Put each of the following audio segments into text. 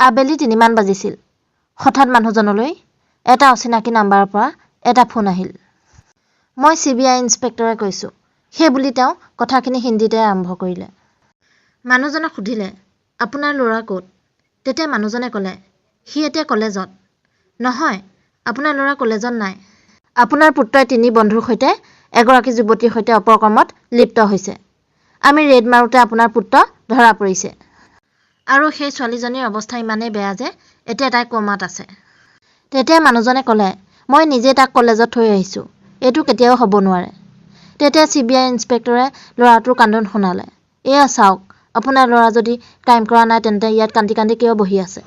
আবেলি 3মান বাজিছিল। হঠাৎ মানুহজনলৈ এটা অচিনাকি নাম্বাৰৰ পৰা এটা ফোন আহিল। মই CBI ইন্সপেক্টৰে কৈছোঁ, সেই বুলি তেওঁ কথাখিনি হিন্দীতে আৰম্ভ কৰিলে। মানুহজনক সুধিলে, আপোনাৰ ল'ৰা ক'ত? তেতিয়া মানুহজনে ক'লে, সি এতিয়া কলেজত। নহয়, আপোনাৰ ল'ৰা কলেজত নাই। আপোনাৰ পুত্ৰই 3 বন্ধুৰ সৈতে এগৰাকী যুৱতীৰ সৈতে অপকৰ্মত লিপ্ত হৈছে। আমি ৰেড মাৰোঁতে আপোনাৰ পুত্ৰ ধৰা পৰিছে। আৰু সেই ছোৱালীজনীৰ অৱস্থা ইমানেই বেয়া যে এতিয়া তাই কোমাত আছে। তেতিয়া মানুহজনে ক'লে, মই নিজে তাক কলেজত থৈ আহিছোঁ। এইটো কেতিয়াও হ'ব নোৱাৰে। তেতিয়া CBI ইন্সপেক্টৰে ল'ৰাটোৰ কান্দোন শুনালে। এয়া চাওক, আপোনাৰ ল'ৰা যদি ক্ৰাইম কৰা নাই তেন্তে ইয়াত কান্দি কান্দি কিয় বহি আছে?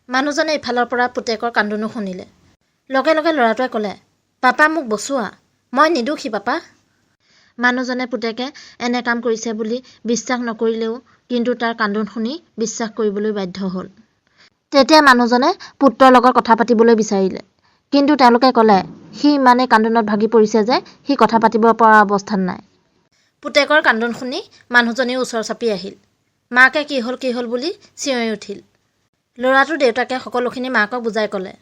মানুহজনে ইফালৰ পৰা পুতেকৰ কান্দোনো শুনিলে। লগে লগে ল'ৰাটোৱে ক'লে, পাপা মোক বচোৱা, মই নিদোষী পাপা। মানুহজনে পুতেকে এনে কাম কৰিছে বুলি বিশ্বাস নকৰিলেও কিন্তু তাৰ কান্দোন শুনি বিশ্বাস কৰিবলৈ বাধ্য হ'ল। তেতিয়া মানুহজনে পুত্ৰৰ লগত কথা পাতিবলৈ বিচাৰিলে। কিন্তু তেওঁলোকে ক'লে, সি ইমানেই কান্দোনত ভাগি পৰিছে যে সি কথা পাতিব পৰা অৱস্থাত নাই। পুতেকৰ কান্দোন শুনি মানুহজনেও ওচৰ চাপি আহিল। মাকে কি হ'ল বুলি চিঞৰি উঠিল। ল'ৰাটোৰ দেউতাকে সকলোখিনি মাকক বুজাই ক'লে।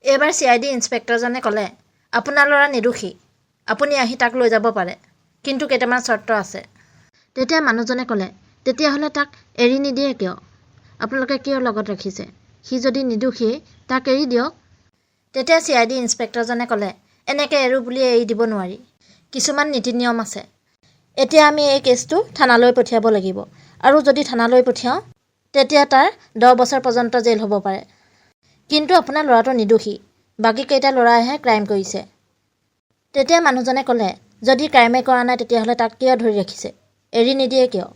এইবাৰ CID ইন্সপেক্টৰজনে ক'লে, আপোনাৰ ল'ৰা নিদোষী। আপুনি আহি তাক লৈ যাব পাৰে, কিন্তু কেইটামান চৰ্ত আছে। তেতিয়া মানুহজনে ক'লে, তেতিয়াহ'লে তাক এৰি নিদিয়ে কিয়? আপোনালোকে কিয় লগত ৰাখিছে? সি যদি নিদোষী, তাক এৰি দিয়ক। তেতিয়া CID ইন্সপেক্টৰজনে ক'লে, এনেকৈ এৰো বুলি এৰি দিব নোৱাৰি। কিছুমান নীতি নিয়ম আছে। এতিয়া আমি এই কেছটো থানালৈ পঠিয়াব লাগিব, আৰু যদি থানালৈ পঠিয়াওঁ তেতিয়া তাৰ 10 বছৰ পৰ্যন্ত জেল হ'ব পাৰে। কিন্তু আপোনাৰ ল'ৰাটো নিদোষী, বাকী কেইটা ল'ৰাইহে ক্ৰাইম কৰিছে। তেতিয়া মানুহজনে ক'লে, যদি ক্ৰাইমে কৰা নাই তেতিয়াহ'লে তাক কিয় ধৰি ৰাখিছে? এৰি নিদিয়ে কিয়?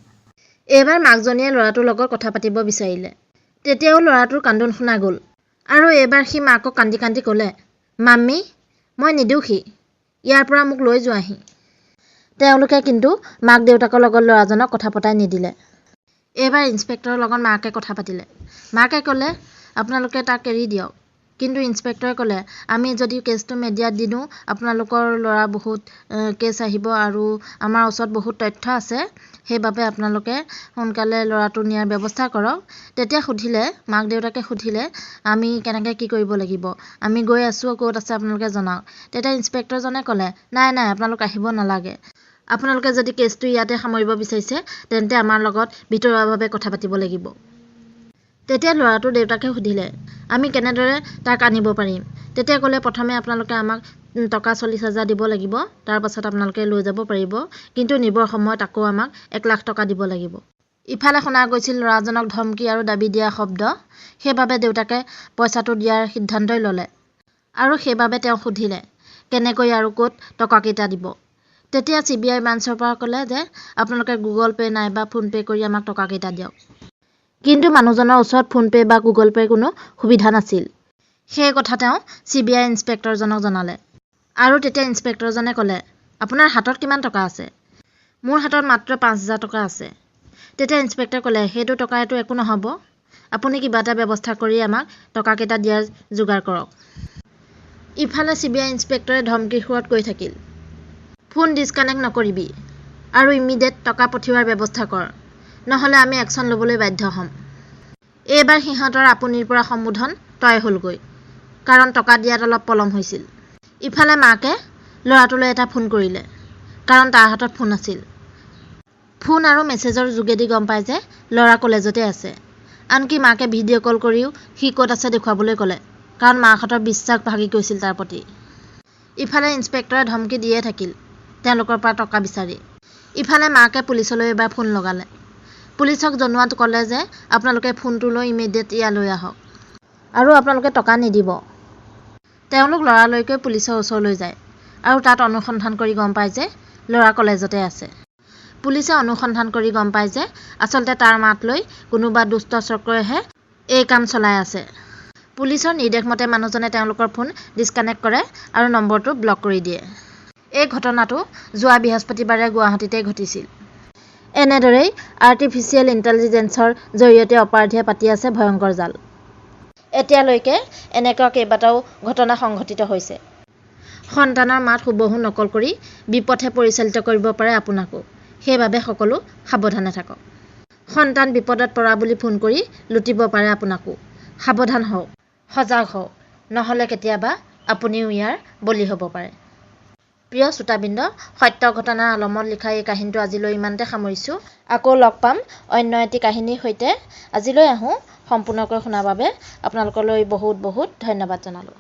এইবাৰ মাকজনীয়ে ল'ৰাটোৰ লগত কথা পাতিব বিচাৰিলে। তেতিয়াও ল'ৰাটোৰ কান্দোন শুনা গ'ল। আৰু এইবাৰ সি মাকক কান্দি কান্দি ক'লে, মাম্মী, মই নিদোষী, ইয়াৰ পৰা মোক লৈ যোৱাহি। তেওঁলোকে কিন্তু মাক দেউতাকৰ লগত ল'ৰাজনক কথা পতাই নিদিলে। এইবাৰ ইন্সপেক্টৰৰ লগত মাকে কথা পাতিলে। মাকে ক'লে, আপোনালোকে তাক এৰি দিয়ক। কিন্তু ইন্সপেক্টৰে ক'লে, আমি যদি কেছটো মিডিয়াত দি দিওঁ আপোনালোকৰ ল'ৰা বহুত কেছ আহিব আৰু আমাৰ ওচৰত বহুত তথ্য আছে, সেইবাবে আপোনালোকে সোনকালে ল'ৰাটো নিয়াৰ ব্যৱস্থা কৰক। তেতিয়া সুধিলে, মাক দেউতাকে সুধিলে, আমি কেনেকৈ কি কৰিব লাগিব? আমি গৈ আছোঁ, ক'ত আছে আপোনালোকে জনাওক। তেতিয়া ইন্সপেক্টৰজনে ক'লে, নাই আপোনালোক আহিব নালাগে। আপোনালোকে যদি কেছটো ইয়াতে সামৰিব বিচাৰিছে তেন্তে আমাৰ লগত ভিতৰুৱাভাৱে কথা পাতিব লাগিব। তেতিয়া ল'ৰাটোৰ দেউতাকে সুধিলে, আমি কেনেদৰে তাক আনিব পাৰিম? তেতিয়া ক'লে, প্ৰথমে আপোনালোকে আমাক টকা 40,000 দিব লাগিব, তাৰ পাছত আপোনালোকে লৈ যাব পাৰিব, কিন্তু নিবৰ সময়ত আকৌ আমাক 1 লাখ টকা দিব লাগিব। ইফালে শুনা গৈছিল ল'ৰাজনক ধমকি আৰু দাবী দিয়া শব্দ। সেইবাবে দেউতাকে পইচাটো দিয়াৰ সিদ্ধান্তই ল'লে। আৰু সেইবাবে তেওঁ সুধিলে, কেনেকৈ আৰু ক'ত টকাকেইটা দিব? তেতিয়া CBI ব্ৰাঞ্চৰ পৰা ক'লে যে আপোনালোকে গুগল পে' নাইবা ফোনপে' কৰি আমাক টকাকেইটা দিয়ক। কিন্তু মানুহজনৰ ওচৰত ফোনপে' বা গুগল পে'ৰ কোনো সুবিধা নাছিল। সেই কথা তেওঁ CBI ইন্সপেক্টৰজনক জনালে। আৰু তেতিয়া ইন্সপেক্টৰজনে ক'লে, আপোনাৰ হাতত কিমান টকা আছে? মোৰ হাতত মাত্ৰ 5,000 টকা আছে। তেতিয়া ইন্সপেক্টৰে ক'লে, সেইটো টকাইতো একো নহ'ব। আপুনি কিবা এটা ব্যৱস্থা কৰি আমাক টকাকেইটা দিয়াৰ যোগাৰ কৰক। ইফালে CBI ইন্সপেক্টৰে ধমকিৰ সুৰত কৈ থাকিল, ফোন ডিছকানেক্ট নকৰিবি আৰু ইমিডিয়েট টকা পঠিওৱাৰ ব্যৱস্থা কৰ, নহ'লে আমি একশ্যন ল'বলৈ বাধ্য হ'ম। এইবাৰ সিহঁতৰ আপুনিৰ পৰা সম্বোধন তই হ'লগৈ, কাৰণ টকা দিয়াত অলপ পলম হৈছিল। ইফালে মাকে ল'ৰাটোলৈ এটা ফোন কৰিলে, কাৰণ তাৰ হাতত ফোন আছিল। ফোন আৰু মেছেজৰ যোগেদি গম পায় যে ল'ৰা কলেজতে আছে। আনকি মাকে ভিডিঅ' কল কৰিও সি ক'ত আছে দেখুৱাবলৈ ক'লে, কাৰণ মাকহঁতৰ বিশ্বাস ভাগি গৈছিল তাৰ প্ৰতি। ইফালে ইন্সপেক্টৰে ধমকি দিয়ে থাকিল তেওঁলোকৰ পৰা টকা বিচাৰি। ইফালে মাকে পুলিচলৈ এবাৰ ফোন লগালে। পুলিচক জনোৱাত ক'লে যে আপোনালোকে ফোনটো লৈ ইমিডিয়েট ইয়ালৈ আহক আৰু আপোনালোকে টকা নিদিব। তেওঁলোক ল'ৰালৈকে পুলিচৰ ওচৰলৈ যায় আৰু তাত অনুসন্ধান কৰি গম পায় যে ল'ৰা কলেজতে আছে। পুলিচে অনুসন্ধান কৰি গম পায় যে আচলতে তাৰ মাত লৈ কোনোবা দুষ্ট চক্ৰইহে এই কাম চলাই আছে। পুলিচৰ নিৰ্দেশ মতে মানুহজনে তেওঁলোকৰ ফোন ডিছকানেক্ট কৰে আৰু নম্বৰটো ব্লক কৰি দিয়ে। এই ঘটনাটো যোৱা বৃহস্পতিবাৰে গুৱাহাটীতে ঘটিছিল। এনেদৰেই আৰ্টিফিচিয়েল ইণ্টেলিজেন্সৰ জৰিয়তে অপৰাধীয়ে পাতি আছে ভয়ংকৰ জাল। এতিয়ালৈকে এনেকুৱা কেইবাটাও ঘটনা সংঘটিত হৈছে। সন্তানৰ মাত হুবহু নকল কৰি বিপথে পৰিচালিত কৰিব পাৰে আপোনাকো। সেইবাবে সকলো সাৱধানে থাকক। সন্তান বিপদত পৰা বুলি ফোন কৰি লুটিব পাৰে আপোনাকো। সাৱধান হওক, সজাগ হওক, নহ'লে কেতিয়াবা আপুনিও ইয়াৰ বলি হ'ব পাৰে। প্ৰিয় শ্ৰোতাবৃন্দ, সত্য ঘটনাৰ আলমত লিখা এই কাহিনীটো আজিলৈ ইমানতে সামৰিছোঁ। আকৌ লগ পাম অন্য এটি কাহিনীৰ সৈতে। আজিলৈ আহোঁ। সম্পূৰ্ণকৈ শুনাৰ বাবে আপোনালোকলৈ বহুত বহুত ধন্যবাদ জনালোঁ।